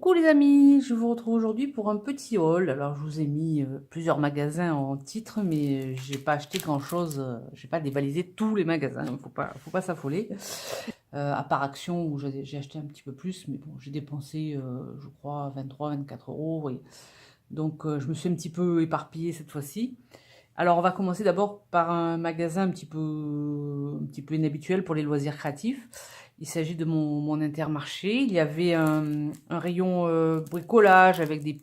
Coucou les amis, je vous retrouve aujourd'hui pour un petit haul. Alors je vous ai mis plusieurs magasins en titre, mais j'ai pas acheté grand chose. J'ai pas dévalisé tous les magasins, faut pas s'affoler. À part Action où j'ai acheté un petit peu plus, mais bon, j'ai dépensé, je crois, 23-24 euros. Oui. Donc je me suis un petit peu éparpillée cette fois-ci. Alors on va commencer d'abord par un magasin un petit peu inhabituel pour les loisirs créatifs. Il s'agit de mon Intermarché. Il y avait un rayon bricolage avec vous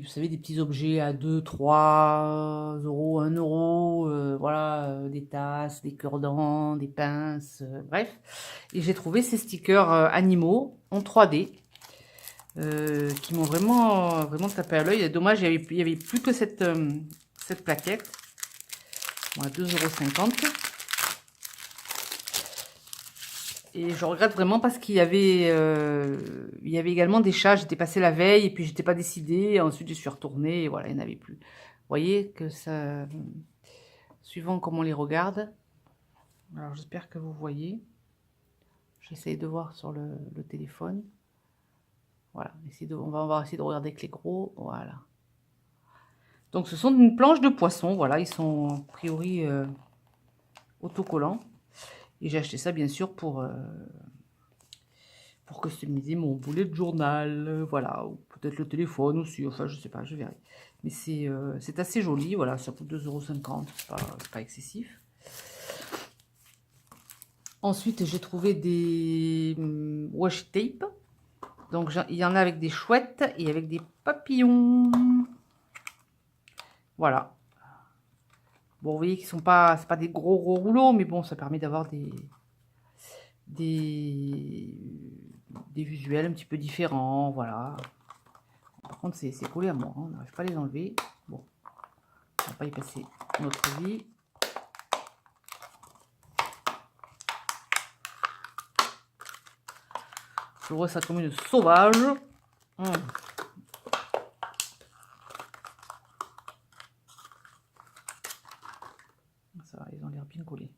savez, des petits objets à 2, 3 euros, 1 euro, voilà, des tasses, des cure-dents, des pinces, bref. Et j'ai trouvé ces stickers animaux en 3D qui m'ont vraiment tapé à l'œil. Dommage, il y avait plus que cette plaquette. Bon, à 2,50 €. Et je regrette vraiment parce il y avait également des chats. J'étais passée la veille et puis j'étais pas décidée. Ensuite, je suis retournée et voilà, il n'y en avait plus. Vous voyez que ça, suivant comment on les regarde. Alors, j'espère que vous voyez. J'essaye de voir sur le téléphone. Voilà, on va essayer de regarder avec les gros. Voilà. Donc, ce sont une planche de poisson. Voilà, ils sont a priori autocollants. Et j'ai acheté ça, bien sûr, pour customiser mon boulet de journal, voilà, ou peut-être le téléphone aussi, enfin je sais pas, je verrai. Mais c'est assez joli, voilà, ça coûte 2,50 €, c'est pas excessif. Ensuite, j'ai trouvé des washi tape. Donc il y en a avec des chouettes et avec des papillons. Voilà. Bon, vous voyez qu'ils sont pas, c'est pas des gros rouleaux, mais bon, ça permet d'avoir des, des visuels un petit peu différents, voilà. Par contre, c'est collé à moi, hein, on n'arrive pas à les enlever. Bon, on va pas y passer notre vie. Je vois ça comme une sauvage. Ça va, ils ont l'air bien collés.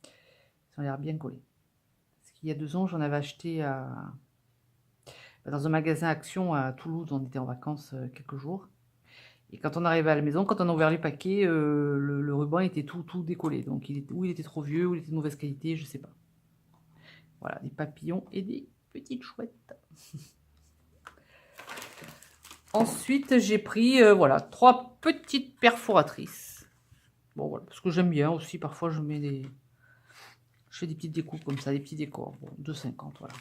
Ils ont l'air bien collés. Parce qu'il y a 2 ans, j'en avais acheté dans un magasin Action à Toulouse. On était en vacances quelques jours. Et quand on arrivait à la maison, quand on a ouvert les paquets, le ruban était tout décollé. Donc il était trop vieux, ou il était de mauvaise qualité, je sais pas. Voilà, des papillons et des petites chouettes. Ensuite, j'ai pris voilà, 3 petites perforatrices. Bon, voilà, parce que j'aime bien aussi. Parfois, je fais des petites découpes comme ça, des petits décors. Bon, 2,50 €, voilà.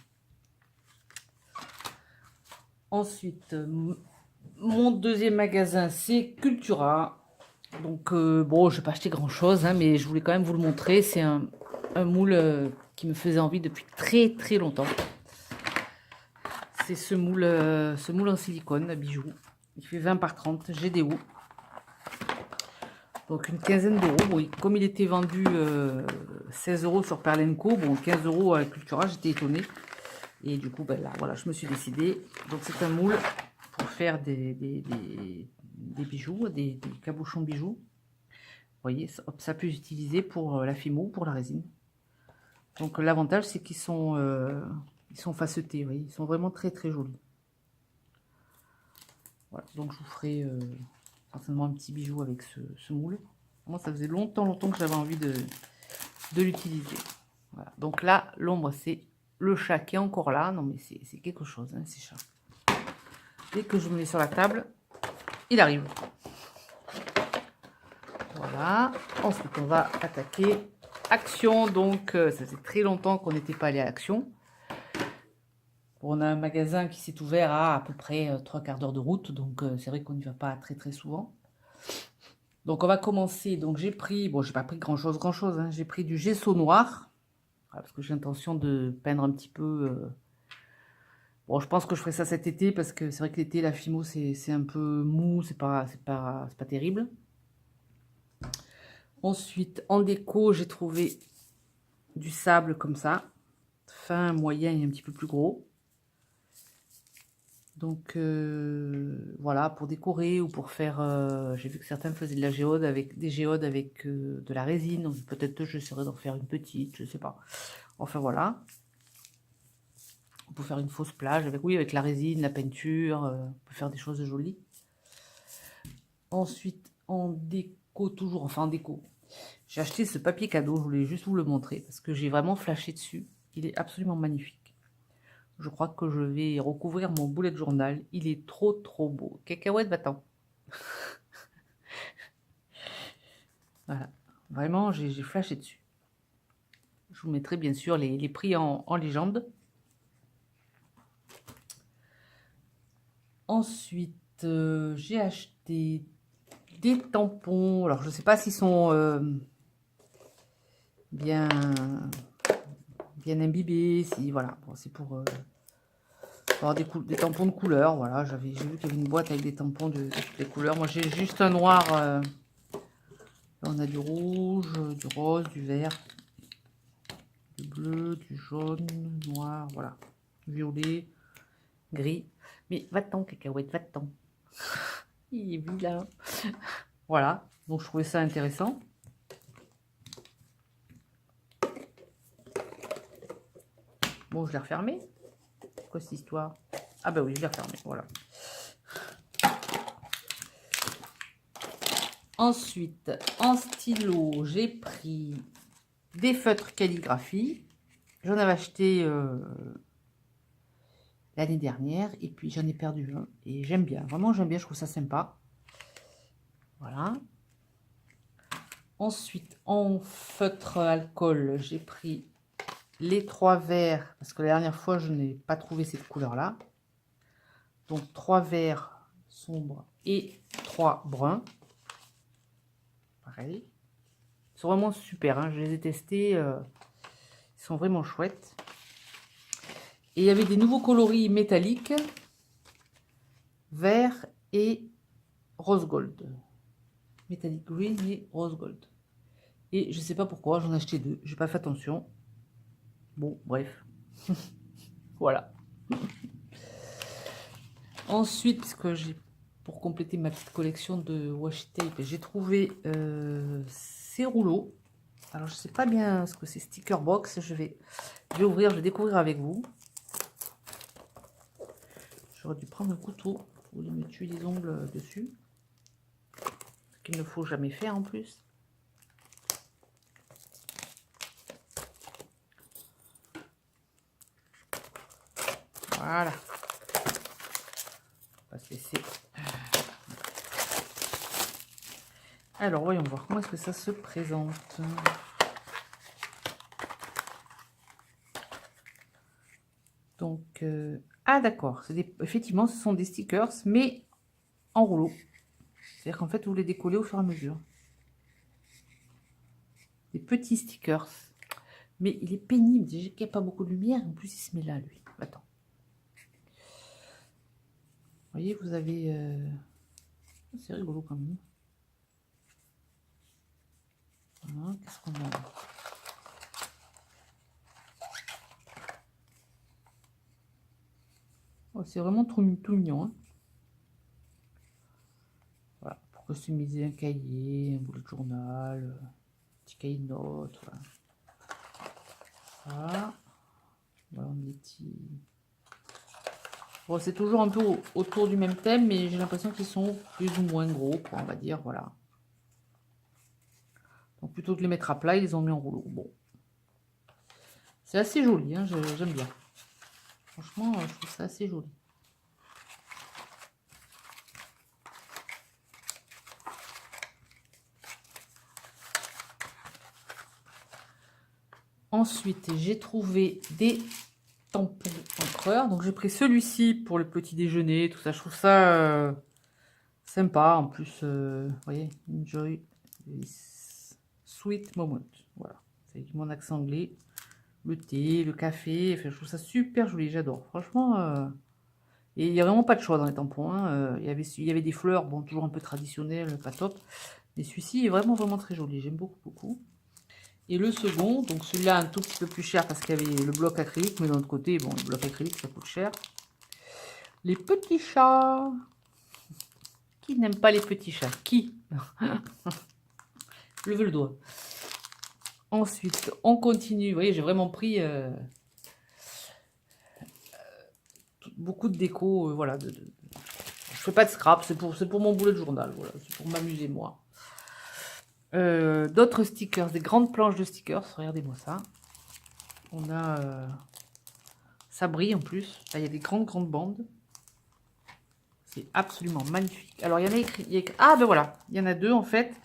Ensuite, mon deuxième magasin, c'est Cultura. Donc, bon, je n'ai pas acheté grand-chose, hein, mais je voulais quand même vous le montrer. C'est un moule qui me faisait envie depuis très très longtemps. C'est ce moule en silicone à bijoux. Il fait 20 par 30 GDO. Donc une quinzaine d'euros. Bon, comme il était vendu 16 € sur Perlenco, bon 15 € à Cultura, j'étais étonnée. Et du coup, ben là, voilà, je me suis décidée. Donc c'est un moule pour faire des bijoux, des cabochons bijoux. Vous voyez, ça peut être utilisé pour la fimo, pour la résine. Donc l'avantage, c'est qu'ils ils sont facetés, vous voyez, ils sont vraiment très très jolis. Voilà, donc je vous ferai certainement un petit bijou avec ce moule. Moi, ça faisait longtemps que j'avais envie de l'utiliser. Voilà. Donc là, l'ombre, c'est le chat qui est encore là. Non, mais c'est quelque chose, hein, ces chats. Dès que je me mets sur la table, il arrive. Voilà. Ensuite, on va attaquer Action. Donc, ça faisait très longtemps qu'on n'était pas allé à Action. On a un magasin qui s'est ouvert à peu près 3/4 d'heure de route. Donc, c'est vrai qu'on n'y va pas très très souvent. Donc, on va commencer. Donc, j'ai pris, bon, j'ai pas pris grand chose, hein. J'ai pris du gesso noir. Parce que j'ai l'intention de peindre un petit peu. Bon, je pense que je ferai ça cet été parce que c'est vrai que l'été, la Fimo, c'est un peu mou, c'est pas terrible. Ensuite, en déco, j'ai trouvé du sable comme ça, fin, moyen et un petit peu plus gros. Donc voilà, pour décorer ou pour faire. J'ai vu que certains faisaient de la géode avec des géodes avec de la résine. Donc peut-être que j'essaierai d'en faire une petite, je sais pas. Enfin voilà. On peut faire une fausse plage avec, oui, avec la résine, la peinture. On peut faire des choses jolies. Ensuite, en déco, toujours, enfin en déco, j'ai acheté ce papier cadeau. Je voulais juste vous le montrer parce que j'ai vraiment flashé dessus. Il est absolument magnifique. Je crois que je vais recouvrir mon bullet journal. Il est trop, trop beau. Cacahuète, va-t'en. Voilà. Vraiment, j'ai flashé dessus. Je vous mettrai bien sûr les prix en légende. Ensuite, j'ai acheté des tampons. Alors, je ne sais pas s'ils sont bien imbibés. Si, voilà. Bon, c'est pour avoir des tampons de couleur. Voilà, j'ai vu qu'il y avait une boîte avec des tampons de toutes les couleurs. Moi, j'ai juste un noir. Là, on a du rouge, du rose, du vert, du bleu, du jaune, noir, voilà. Violet, gris. Mais va-t'en, cacahuète, va-t'en. Il est vilain. Voilà, donc je trouvais ça intéressant. Bon, je l'ai refermé. C'est quoi cette histoire? Ah bah oui, je l'ai refermé, voilà. Ensuite, en stylo, j'ai pris des feutres calligraphie. J'en avais acheté l'année dernière et puis j'en ai perdu un et j'aime bien. Vraiment, j'aime bien, je trouve ça sympa. Voilà. Ensuite, en feutre alcool, j'ai pris les 3 verts parce que la dernière fois, je n'ai pas trouvé cette couleur-là. Donc, 3 verts sombres et 3 bruns. Pareil. Ils sont vraiment super, hein, je les ai testés. Ils sont vraiment chouettes. Et il y avait des nouveaux coloris métalliques, vert et rose gold. Metallic green et rose gold. Et je sais pas pourquoi, j'en ai acheté 2. J'ai pas fait attention. Bon, bref. Voilà. Ensuite, puisque j'ai, pour compléter ma petite collection de washi tape, j'ai trouvé ces rouleaux. Alors, je sais pas bien ce que c'est, sticker box. Je vais ouvrir, je vais découvrir avec vous. J'aurais dû prendre un couteau pour me tuer les ongles dessus. Ce qu'il ne faut jamais faire en plus. Voilà. On va se laisser. Alors, voyons voir comment est-ce que ça se présente. Donc, ah d'accord, effectivement, ce sont des stickers, mais en rouleau. C'est-à-dire qu'en fait, vous les décollez au fur et à mesure. Des petits stickers. Mais il est pénible, déjà qu'il n'y a pas beaucoup de lumière. En plus, il se met là, lui. Attends. Vous voyez, vous avez... C'est rigolo quand même. Voilà, qu'est-ce qu'on a là? Oh, c'est vraiment tout mignon. Hein. Voilà, pour customiser un cahier, un bullet journal, un petit cahier de notes. Voilà. Voilà, des petits... Bon, c'est toujours un peu autour du même thème, mais j'ai l'impression qu'ils sont plus ou moins gros, quoi, on va dire, voilà. Donc plutôt que de les mettre à plat, ils les ont mis en rouleau. Bon. C'est assez joli, hein, j'aime bien. Franchement, je trouve ça assez joli. Ensuite, j'ai trouvé des tampons encreurs. Donc j'ai pris celui-ci pour le petit déjeuner, tout ça. Je trouve ça sympa. En plus, vous voyez, enjoy this sweet moment. Voilà, c'est avec mon accent anglais. Le thé, le café, enfin, je trouve ça super joli, j'adore. Franchement, et il n'y a vraiment pas de choix dans les tampons. Hein. Il y avait des fleurs, bon, toujours un peu traditionnelles, pas top. Mais celui-ci est vraiment, vraiment très joli. J'aime beaucoup, beaucoup. Et le second, donc celui-là un tout petit peu plus cher parce qu'il y avait le bloc acrylique, mais d'un autre côté, bon, le bloc acrylique, ça coûte cher. Les petits chats. Qui n'aime pas les petits chats? Qui? Levez le doigt. Ensuite, on continue. Vous voyez, j'ai vraiment pris beaucoup de déco, voilà. Je fais pas de scrap, c'est pour mon bullet journal, voilà, c'est pour m'amuser moi. D'autres stickers, des grandes planches de stickers, regardez-moi ça. On a... ça brille en plus, là il y a des grandes bandes. C'est absolument magnifique. Alors il y en a écrit... Ah ben voilà, il y en a deux en fait,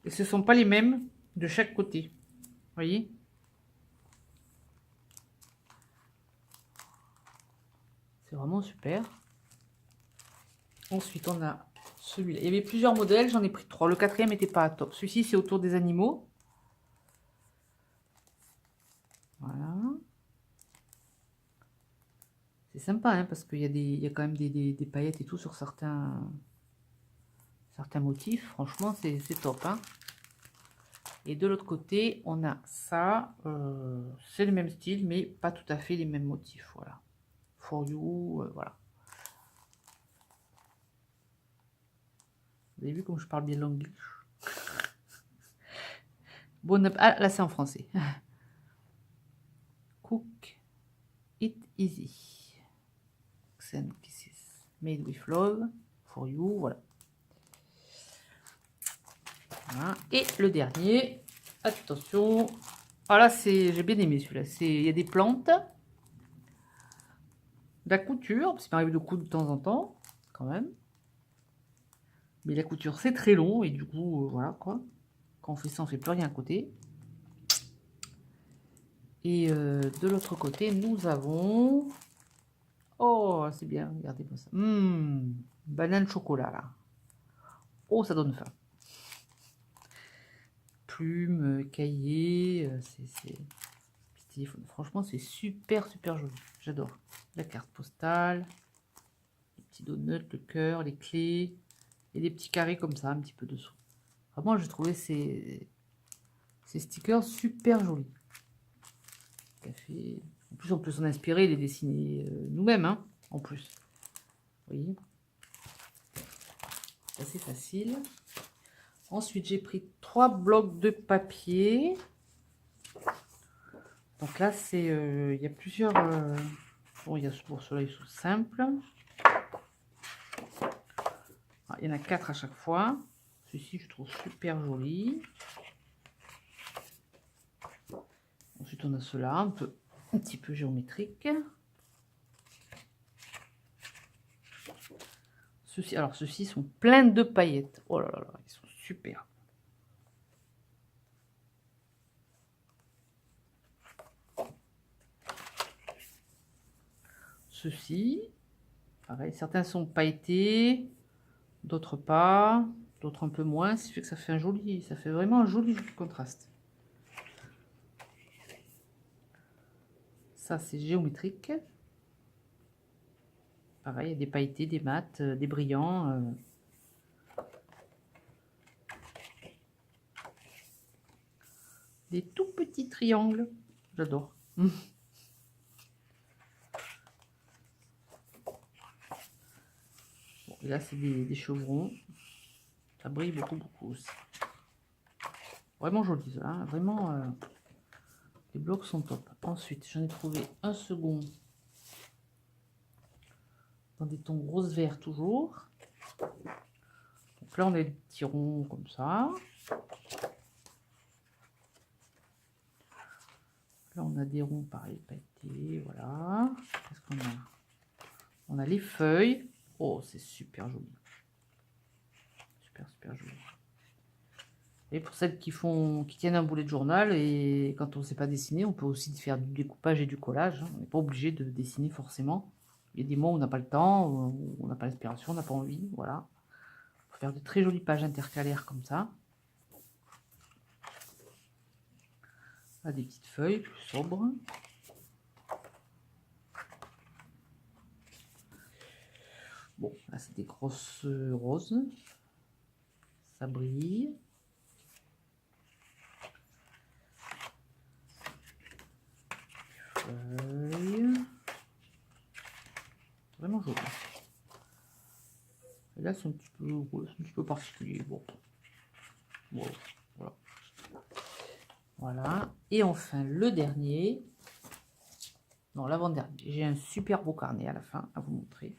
et ce ne sont pas les mêmes de chaque côté. Vous voyez? C'est vraiment super. Ensuite, on a celui-là. Il y avait plusieurs modèles, j'en ai pris 3. Le quatrième n'était pas à top. Celui-ci, c'est autour des animaux. Voilà. C'est sympa, hein, parce qu'il y a quand même des paillettes et tout sur certains motifs. Franchement, c'est top. Hein. Et de l'autre côté, on a ça. C'est le même style, mais pas tout à fait les mêmes motifs. Voilà. For you, voilà. Vous avez vu comme je parle bien l'anglais? Bon, ah, là, c'est en français. Cook it easy. Send pieces made with love for you. Voilà. Voilà. Et le dernier, attention. Ah là, j'ai bien aimé celui-là. Il y a des plantes, de la couture, parce qu'il m'arrive de coudre de temps en temps, quand même. Mais la couture, c'est très long, et du coup, voilà quoi. Quand on fait ça, on fait plus rien à côté. Et de l'autre côté, nous avons... Oh, c'est bien, regardez-moi ça. Banane chocolat, là. Oh, ça donne faim. Plumes, cahiers, franchement, c'est super joli. J'adore. La carte postale, les petits donuts, le cœur, les clés, et des petits carrés comme ça, un petit peu dessous. Vraiment, j'ai trouvé ces stickers super jolis. Café. En plus, on peut s'en inspirer et les dessiner nous-mêmes, hein, en plus. Vous voyez, c'est assez facile. Ensuite, j'ai pris 3 blocs de papier. Donc là, c'est il y a plusieurs... bon, il y a pour ceux-là, ils sont simples. Ah, il y en a 4 à chaque fois. Celui-ci, je trouve super joli. Ensuite, on a ceux-là, un petit peu géométrique. Ceux-ci sont pleins de paillettes. Oh là là, ils sont super. Ceux-ci, pareil, certains sont pailletés, d'autres pas, d'autres un peu moins. Ce qui fait que ça fait ça fait vraiment un joli contraste. Ça, c'est géométrique. Pareil, il y a des pailletés, des mats, des brillants. Des tout petits triangles. J'adore. Bon, et là, c'est des chevrons. Ça brille beaucoup aussi. Vraiment joli, ça. Hein. Vraiment, les blocs sont top. Ensuite, j'en ai trouvé un second. Dans des tons rose vert toujours. Donc là, on a des petits ronds comme ça. Là, on a des ronds pareil, pailletés, voilà. Qu'est-ce qu'on a? On a les feuilles. Oh, c'est super joli. Super joli. Et pour celles qui tiennent un boulet de journal, et quand on ne sait pas dessiner, on peut aussi faire du découpage et du collage. On n'est pas obligé de dessiner forcément. Il y a des mois où on n'a pas le temps, où on n'a pas l'inspiration, on n'a pas envie, voilà. On peut faire de très jolies pages intercalaires comme ça. Là, des petites feuilles plus sobres. Bon, là, c'est des grosses roses. Ça brille. Feuilles. Vraiment joli. Et là, c'est un petit peu particulier. Bon. Voilà. Et enfin, le dernier. Non, l'avant-dernier. J'ai un super beau carnet à la fin à vous montrer.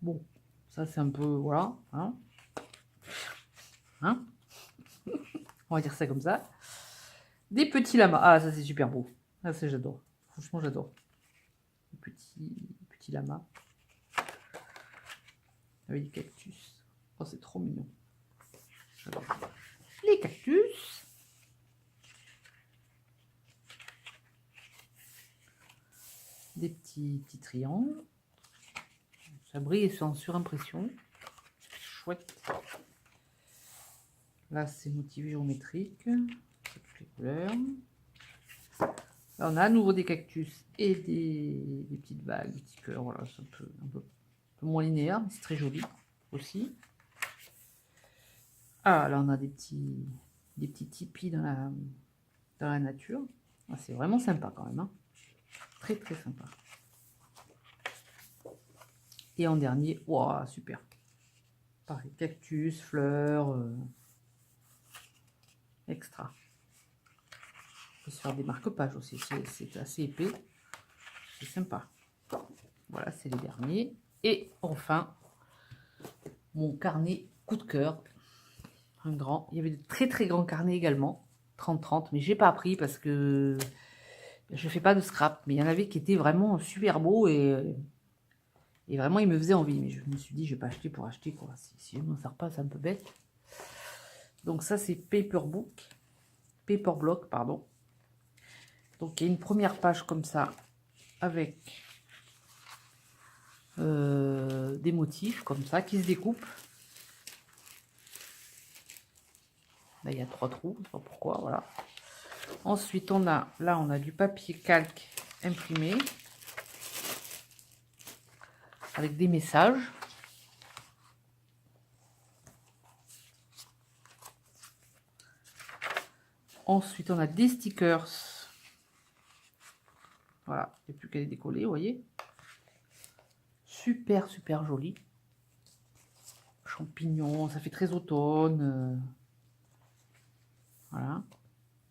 Bon, ça c'est un peu, voilà, hein, on va dire ça comme ça. Des petits lamas. Ah, ça c'est super beau. Ah, ça j'adore. Franchement, j'adore. Des petits lamas. Avec des cactus. Oh, c'est trop mignon. J'adore. Les cactus. Des petits triangles. Ça brille sans surimpression. Chouette. Là, c'est motif géométrique. Toutes les couleurs. Là, on a à nouveau des cactus et des petites vagues, des petits cœurs. Voilà, c'est un peu moins linéaire, mais c'est très joli aussi. Ah, là, on a des petits tipis dans la nature. Ah, c'est vraiment sympa quand même. Hein. Très, très sympa. Et en dernier, waouh, super. Pareil, cactus, fleurs, extra. On peut se faire des marque-pages aussi, c'est assez épais. C'est sympa. Voilà, c'est les derniers. Et enfin, mon carnet coup de cœur. Un grand. Il y avait de très très grands carnets également. 30-30, mais j'ai pas pris parce que je fais pas de scrap. Mais il y en avait qui étaient vraiment super beaux et vraiment ils me faisaient envie. Mais je me suis dit, je vais pas acheter pour acheter quoi. Si je m'en sers pas, c'est un peu bête. Donc ça c'est Paperblock, pardon. Donc il y a une première page comme ça avec des motifs comme ça qui se découpent. Là il y a 3 trous, je sais pas pourquoi, voilà. Ensuite on a du papier calque imprimé avec des messages. Ensuite on a des stickers. Voilà, il n'y a plus qu'à les décoller, vous voyez. Super, super joli. Champignons, ça fait très automne. Voilà.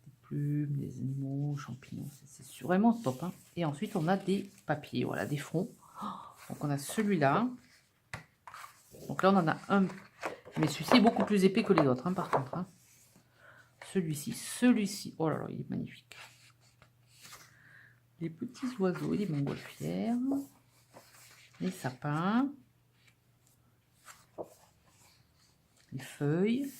Des plumes, des animaux, champignons, c'est vraiment top. Hein. Et ensuite, on a des papiers, voilà, des fonds. Donc, on a celui-là. Donc là, on en a un. Mais celui-ci est beaucoup plus épais que les autres, hein, par contre. Hein. Celui-ci. Oh là là, il est magnifique. Les petits oiseaux, les montgolfières. Les sapins. Les feuilles.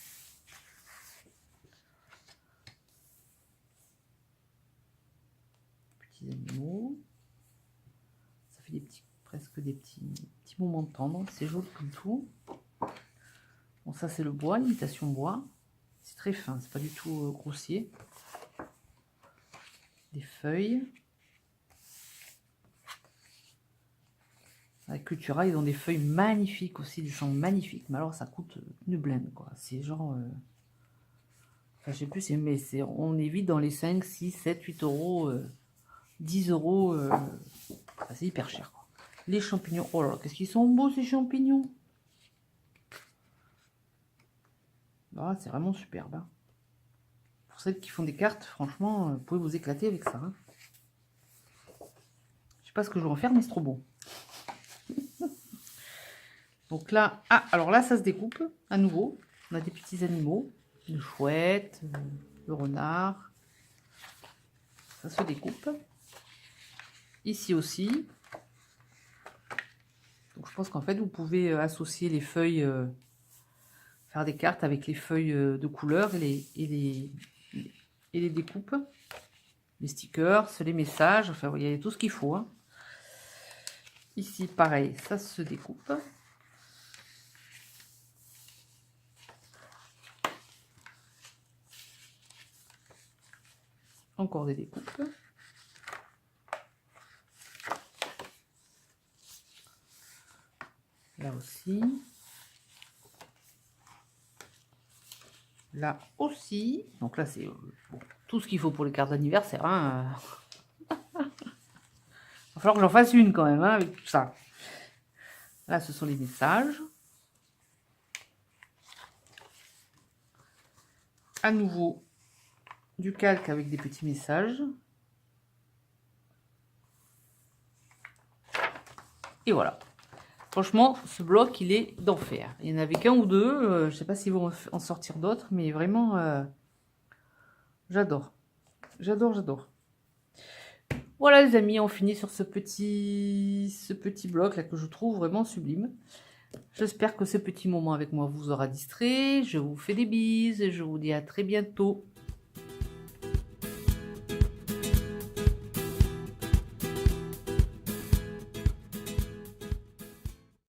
Petits animaux. Ça fait presque des petits moments tendres. C'est joli comme tout. Bon, ça c'est le bois, l'imitation bois. C'est très fin, c'est pas du tout grossier. Des feuilles. Avec Cultura, ils ont des feuilles magnifiques aussi, des champs magnifiques. Mais alors ça coûte une blinde, quoi. C'est genre... Enfin, je sais plus, mais on est vite dans les 5, 6, 7, 8 euros, 10 euros. C'est hyper cher, quoi. Les champignons, oh là là, qu'est-ce qu'ils sont beaux ces champignons! Ah, c'est vraiment superbe. Hein. Pour celles qui font des cartes, franchement, vous pouvez vous éclater avec ça. Hein. Je sais pas ce que je vais en faire, mais c'est trop beau. Donc là, alors là, ça se découpe à nouveau. On a des petits animaux, le chouette, le renard. Ça se découpe. Ici aussi. Donc je pense qu'en fait, vous pouvez associer les feuilles, faire des cartes avec les feuilles de couleur et les découpes. Les stickers, les messages, enfin, il y a tout ce qu'il faut. Hein. Ici, pareil, ça se découpe. Encore des découpes. Là aussi. Là aussi. Donc là, c'est bon, tout ce qu'il faut pour les cartes d'anniversaire. Hein. Il va falloir que j'en fasse une quand même, hein, avec tout ça. Là, ce sont les messages. À nouveau, du calque avec des petits messages. Et voilà. Franchement, ce bloc, il est d'enfer. Il n'y en avait qu'un ou deux. Je ne sais pas s'ils vont en sortir d'autres, mais vraiment, j'adore. J'adore, j'adore. Voilà les amis, on finit sur ce petit bloc là que je trouve vraiment sublime. J'espère que ce petit moment avec moi vous aura distrait. Je vous fais des bises et je vous dis à très bientôt.